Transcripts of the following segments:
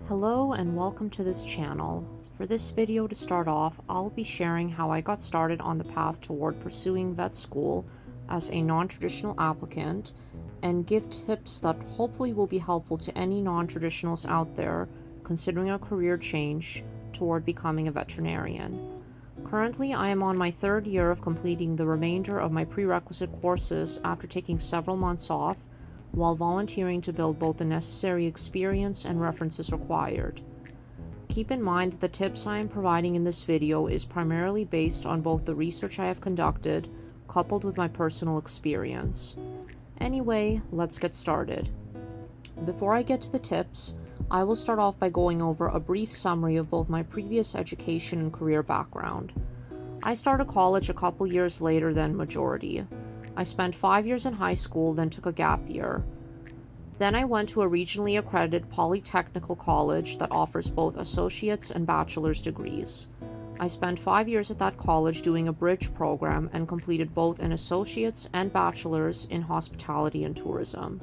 Hello and welcome to this channel. For this video to start off, I'll be sharing how I got started on the path toward pursuing vet school as a non-traditional applicant and give tips that hopefully will be helpful to any non-traditionals out there considering a career change toward becoming a veterinarian. Currently, I am on my third year of completing the remainder of my prerequisite courses after taking several months off while volunteering to build both the necessary experience and references required. Keep in mind that the tips I am providing in this video is primarily based on both the research I have conducted coupled with my personal experience. Anyway, let's get started. Before I get to the tips, I will start off by going over a brief summary of both my previous education and career background. I started college a couple years later than majority. I spent 5 years in high school, then took a gap year. Then I went to a regionally accredited polytechnical college that offers both associate's and bachelor's degrees. I spent 5 years at that college doing a bridge program and completed both an associate's and bachelor's in hospitality and tourism.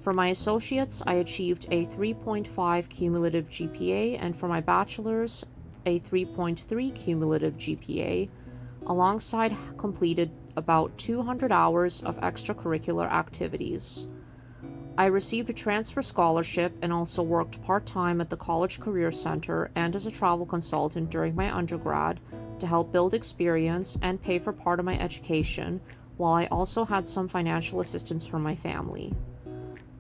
For my associates, I achieved a 3.5 cumulative GPA, and for my bachelor's, a 3.3 cumulative GPA, alongside completed about 200 hours of extracurricular activities. I received a transfer scholarship and also worked part-time at the College Career Center and as a travel consultant during my undergrad to help build experience and pay for part of my education, while I also had some financial assistance from my family.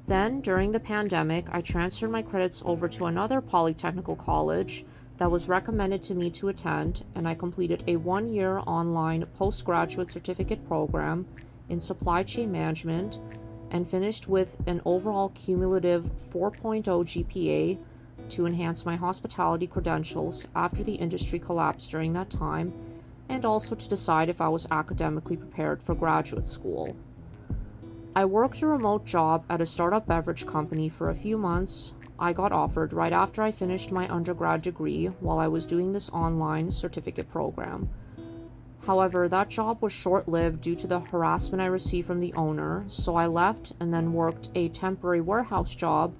Then, during the pandemic, I transferred my credits over to another polytechnical college that was recommended to me to attend, and I completed a 1-year online postgraduate certificate program in supply chain management and finished with an overall cumulative 4.0 GPA to enhance my hospitality credentials after the industry collapsed during that time, and also to decide if I was academically prepared for graduate school. I worked a remote job at a startup beverage company for a few months. I got offered right after I finished my undergrad degree while I was doing this online certificate program. However, that job was short-lived due to the harassment I received from the owner, so I left and then worked a temporary warehouse job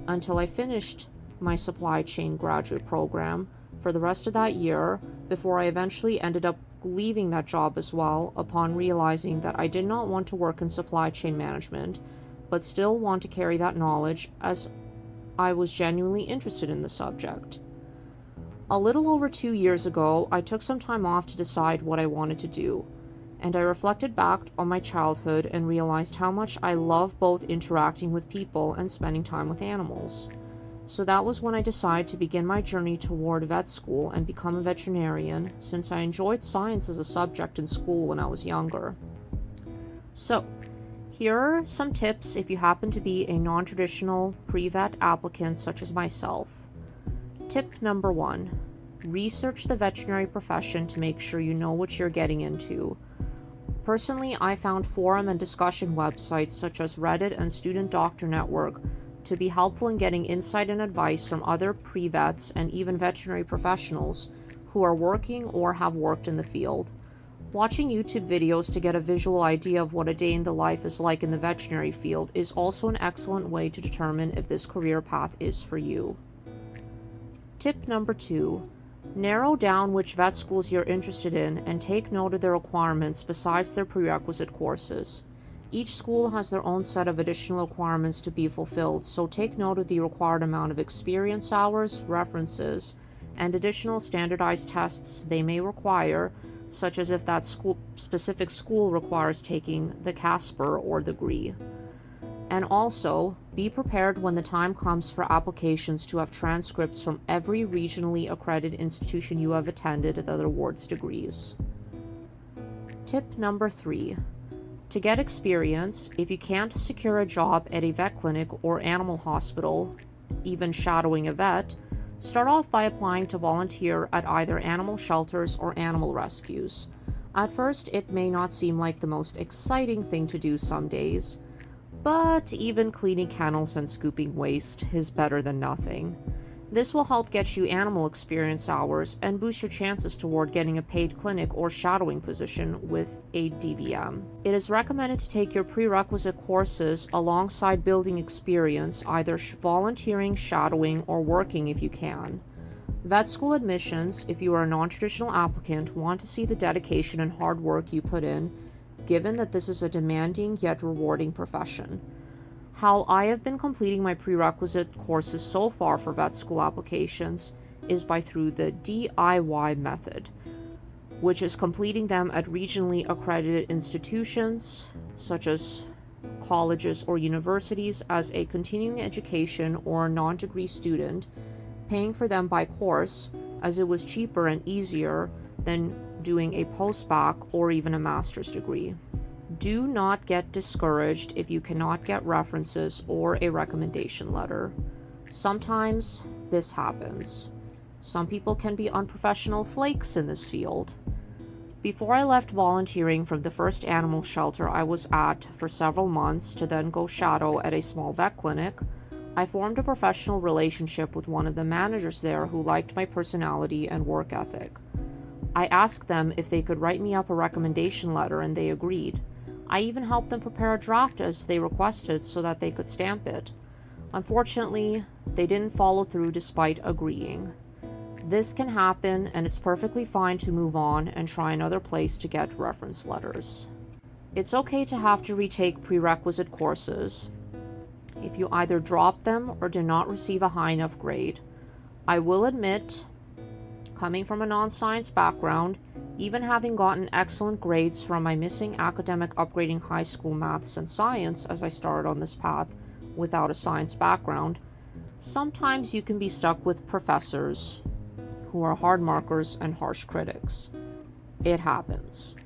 until I finished my supply chain graduate program for the rest of that year, before I eventually ended up leaving that job as well upon realizing that I did not want to work in supply chain management, but still want to carry that knowledge as I was genuinely interested in the subject. A little over 2 years ago, I took some time off to decide what I wanted to do, and I reflected back on my childhood and realized how much I love both interacting with people and spending time with animals. So that was when I decided to begin my journey toward vet school and become a veterinarian, since I enjoyed science as a subject in school when I was younger. So, here are some tips if you happen to be a non-traditional pre-vet applicant such as myself. Tip number 1. Research the veterinary profession to make sure you know what you're getting into. Personally, I found forum and discussion websites such as Reddit and Student Doctor Network to be helpful in getting insight and advice from other pre-vets and even veterinary professionals who are working or have worked in the field. Watching YouTube videos to get a visual idea of what a day in the life is like in the veterinary field is also an excellent way to determine if this career path is for you. Tip number 2. Narrow down which vet schools you're interested in and take note of their requirements besides their prerequisite courses. Each school has their own set of additional requirements to be fulfilled, so take note of the required amount of experience hours, references, and additional standardized tests they may require, such as if that specific school requires taking the CASPER or the GRE. And also, be prepared when the time comes for applications to have transcripts from every regionally accredited institution you have attended that awards degrees. Tip number 3. To get experience, if you can't secure a job at a vet clinic or animal hospital, even shadowing a vet, start off by applying to volunteer at either animal shelters or animal rescues. At first, it may not seem like the most exciting thing to do some days, but even cleaning kennels and scooping waste is better than nothing. This will help get you animal experience hours and boost your chances toward getting a paid clinic or shadowing position with a DVM. It is recommended to take your prerequisite courses alongside building experience, either volunteering, shadowing, or working if you can. Vet school admissions, if you are a non-traditional applicant, want to see the dedication and hard work you put in, given that this is a demanding yet rewarding profession. How I have been completing my prerequisite courses so far for vet school applications is through the DIY method, which is completing them at regionally accredited institutions such as colleges or universities as a continuing education or non-degree student, paying for them by course, as it was cheaper and easier than doing a post-bac or even a master's degree. Do not get discouraged if you cannot get references or a recommendation letter. Sometimes this happens. Some people can be unprofessional flakes in this field. Before I left volunteering from the first animal shelter I was at for several months to then go shadow at a small vet clinic, I formed a professional relationship with one of the managers there who liked my personality and work ethic. I asked them if they could write me up a recommendation letter and they agreed. I even helped them prepare a draft as they requested so that they could stamp it. Unfortunately, they didn't follow through despite agreeing. This can happen, and it's perfectly fine to move on and try another place to get reference letters. It's okay to have to retake prerequisite courses if you either drop them or did not receive a high enough grade. I will admit, coming from a non-science background, even having gotten excellent grades from my missing academic upgrading high school maths and science as I started on this path without a science background, sometimes you can be stuck with professors who are hard markers and harsh critics. It happens.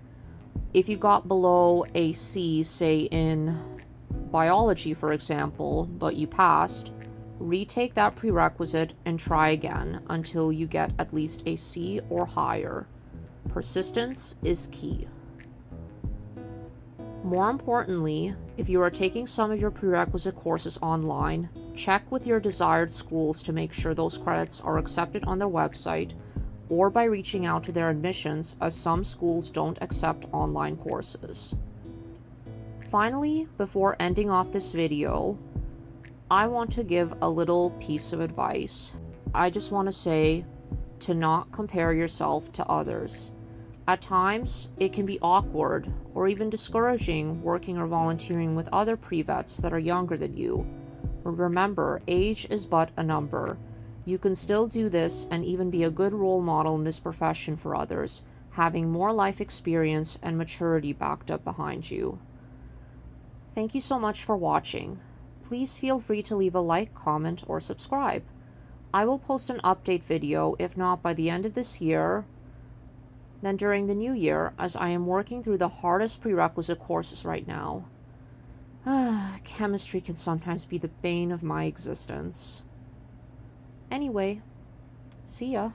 If you got below a C, say in biology for example, but you passed, retake that prerequisite and try again until you get at least a C or higher. Persistence is key. More importantly, if you are taking some of your prerequisite courses online, check with your desired schools to make sure those credits are accepted on their website or by reaching out to their admissions, as some schools don't accept online courses. Finally, before ending off this video, I want to give a little piece of advice. I just want to say to not compare yourself to others. At times, it can be awkward or even discouraging working or volunteering with other pre-vets that are younger than you. Remember, age is but a number. You can still do this and even be a good role model in this profession for others, having more life experience and maturity backed up behind you. Thank you so much for watching. Please feel free to leave a like, comment, or subscribe. I will post an update video, if not by the end of this year, then during the new year, as I am working through the hardest prerequisite courses right now. Chemistry can sometimes be the bane of my existence. Anyway, see ya.